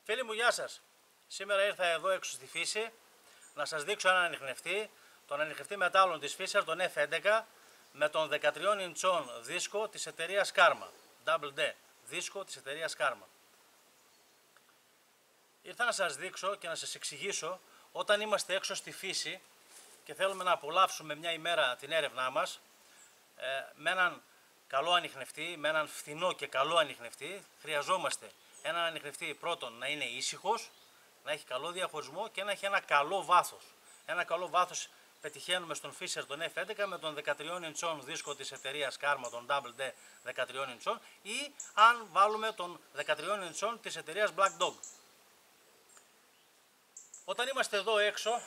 Φίλοι μου, γεια σας. Σήμερα ήρθα εδώ έξω στη φύση να σας δείξω έναν ανιχνευτή, τον ανιχνευτή μετάλλων της Fisher, τον F11, με τον 13 ιντσών δίσκο της εταιρείας Karma. Double D δίσκο της εταιρείας Karma. Ήρθα να σας δείξω και να σας εξηγήσω, όταν είμαστε έξω στη φύση και θέλουμε να απολαύσουμε μια ημέρα την έρευνά μας, με έναν καλό ανιχνευτή, με έναν φθηνό και καλό ανιχνευτή, χρειαζόμαστε έναν ανιχνευτή πρώτον να είναι ήσυχος, να έχει καλό διαχωρισμό και να έχει ένα καλό βάθος. Ένα καλό βάθος πετυχαίνουμε στον Fisher τον F11 με τον 13 ιντσών δίσκο της εταιρείας Karma, τον Double D 13 ιντσών, ή αν βάλουμε τον 13 ιντσών της εταιρείας Black Dog. Όταν είμαστε εδώ έξω,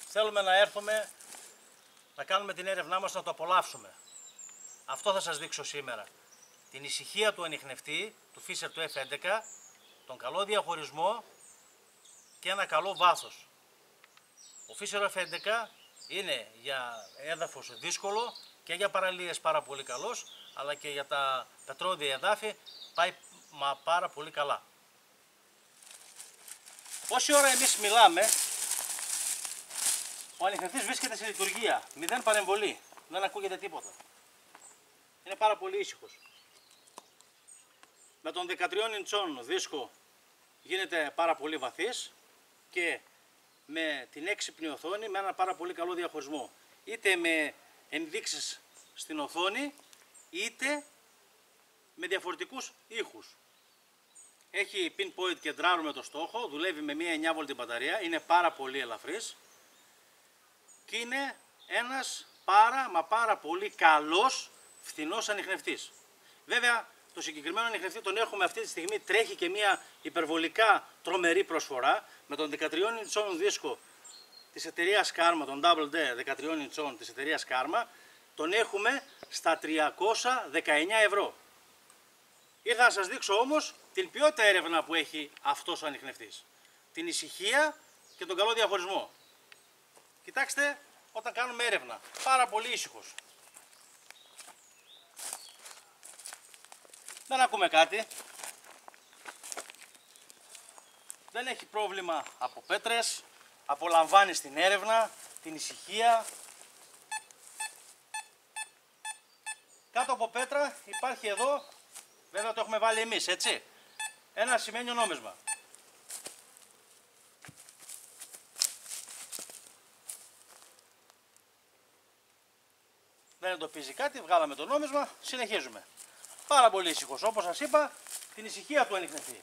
θέλουμε να έρθουμε να κάνουμε την έρευνά μας, να το απολαύσουμε. Αυτό θα σας δείξω σήμερα. Την ησυχία του ανιχνευτή, του Fisher του F11, τον καλό διαχωρισμό και ένα καλό βάθος. Ο Fisher F11 είναι για έδαφος δύσκολο και για παραλίες πάρα πολύ καλός, αλλά και για τα πετρώδια εδάφη πάει πάρα πολύ καλά. Όση ώρα εμείς μιλάμε, ο ανιχνευτής βρίσκεται σε λειτουργία, 0 παρεμβολή, δεν ακούγεται τίποτα. Είναι πάρα πολύ ήσυχος. Με τον 13 ιντσών δίσκο γίνεται πάρα πολύ βαθύς και με την έξυπνη οθόνη με ένα πάρα πολύ καλό διαχωρισμό. Είτε με ενδείξεις στην οθόνη, είτε με διαφορετικούς ήχους. Έχει pinpoint κεντράρου με το στόχο, δουλεύει με μια 9V μπαταρία, είναι πάρα πολύ ελαφρύς και είναι ένας πάρα πολύ καλός φθηνός ανιχνευτής. Βέβαια, το συγκεκριμένο ανιχνευτή τον έχουμε αυτή τη στιγμή, τρέχει και μια υπερβολικά τρομερή προσφορά με τον 13 ιντσών δίσκο της εταιρείας Karma, τον Double D 13 ιντσών της εταιρείας Karma, τον έχουμε στα 319 ευρώ. Ήρθα να σας δείξω όμως την ποιότητα έρευνα που έχει αυτός ο ανιχνευτής. Την ησυχία και τον καλό διαχωρισμό. Κοιτάξτε, όταν κάνουμε έρευνα, πάρα πολύ ήσυχος. Δεν ακούμε κάτι. Δεν έχει πρόβλημα από πέτρες. Απολαμβάνει την έρευνα, την ησυχία. Κάτω από πέτρα υπάρχει εδώ, βέβαια το έχουμε βάλει εμείς, έτσι, ένα ασημένιο νόμισμα. Δεν εντοπίζει κάτι, βγάλαμε το νόμισμα, συνεχίζουμε. Πάρα πολύ ήσυχος, όπως σας είπα, την ησυχία του ανιχνευτή.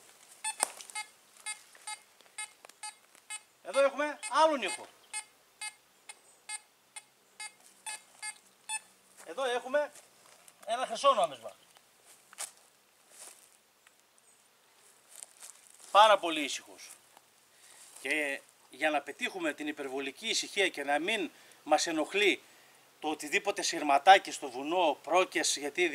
Εδώ έχουμε άλλον ήχο. Εδώ έχουμε ένα χρυσό νόμισμα. Πάρα πολύ ήσυχος. Και για να πετύχουμε την υπερβολική ησυχία και να μην μας ενοχλεί το οτιδήποτε σειρματάκι στο βουνό, πρόκες, γιατί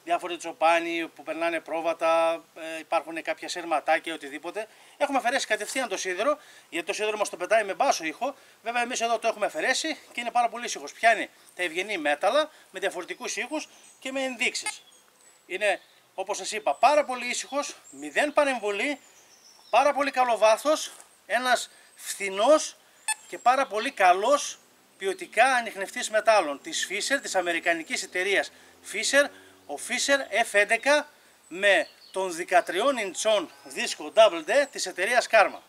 διάφοροι τσοπάνοι που περνάνε πρόβατα, υπάρχουν κάποια σειρματάκια, οτιδήποτε. Έχουμε αφαιρέσει κατευθείαν το σίδερο, γιατί το σίδερο μας το πετάει με μπάσο ήχο. Βέβαια εμείς εδώ το έχουμε αφαιρέσει και είναι πάρα πολύ ήσυχος. Πιάνει τα ευγενή μέταλλα με διαφορετικούς ήχους και με ενδείξεις. Είναι, όπως σας είπα, πάρα πολύ ήσυχος, 0 παρεμβολή, πάρα πολύ καλό βάθος, ένας φθηνός και πάρα πολύ καλός ποιοτικά ανιχνευτής μετάλλων της Fisher, της αμερικανικής εταιρείας Fisher, ο Fisher F11 με τον 13 ιντσών δίσκο Double D της εταιρείας Karma.